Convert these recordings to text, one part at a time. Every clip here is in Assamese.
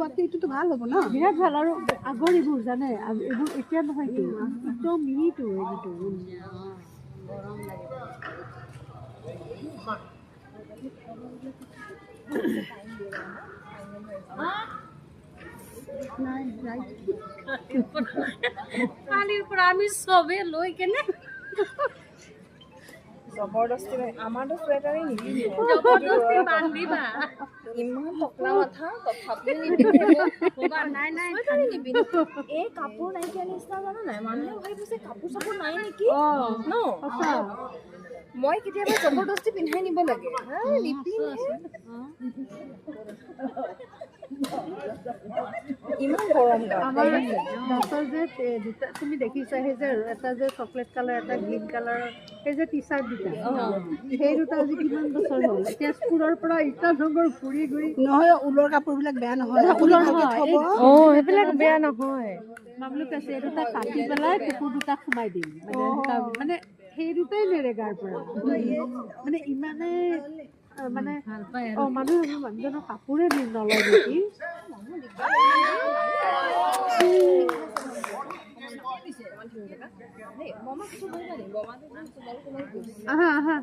লোৱাতকে এইটোতো ভাল হ'ব ন বিৰাট ভাল আৰু আগৰ এইবোৰ জানে এইবোৰ এতিয়া নহয়তো একদম মিহিটো এইটো গৰম লাগে নাই ৰাইট কালিৰ পৰা আমি চবে লৈ কেনে জবৰদস্তি আমাৰতো চুৱেটাৰে নিপিন্ধে জবৰদস্তি বান্ধিবা ইমান টকলা মাথা তথাপিও নিপিন্ধে ক'বা নাই চুৱেটাৰে নিপিন্ধে এই কাপোৰ নাইকিয়া নিচিনা জানা নাই মানুহে ভাবিছে কাপোৰ চাপোৰ নাই নেকি ন মই কেতিয়াবা জবৰদস্তি পিন্ধাই নিব লাগে নিপিন্ধে ইমান গৰম আমাৰ গছৰ যে দুটা তুমি দেখিছা সেই যে এটা যে চকলেট কালাৰ এটা গ্ৰীণ কালাৰৰ সেই যে টি চাৰ্ট দুটা সেই দুটা আজি কিমান বছৰ হ'ল তেজপুৰৰ পৰা ইটানগৰ ঘূৰি ঘূৰি নহয় ঊলৰ কাপোৰবিলাক বেয়া নহয় ঊলৰ নহয়, সেইবিলাক বেয়া নহয় মামলুক আছে এই দুটা কাটি পেলাই কুকুৰ দুটা সোমাই দিম মানে সেই দুটাই নেৰেগাৰ পৰা মানে ইমানে মানে ভাল পায় মানুহজনৰ কাপোৰে নলয় নেকি আহা আহা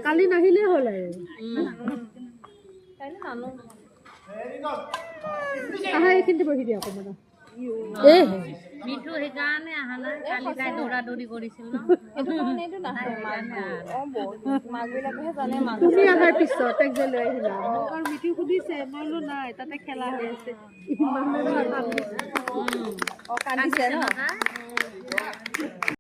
কালি নাহিলেই হ'ল আৰু আহা এইখিনিতে বহি দিয়া অকণমান মিঠু সেইকাৰণে অহা নাই কালি তাই দৌৰা দৌৰি কৰিছিল ন মাকবিলাকেহে জানে তুমি অহাৰ পিছত তাইক যে লৈ আহিলা মোক আৰু মিঠু সুধিছে মই বোলো নাই তাতে খেলা হৈ আছে ইমান কান্দিছে ন তাই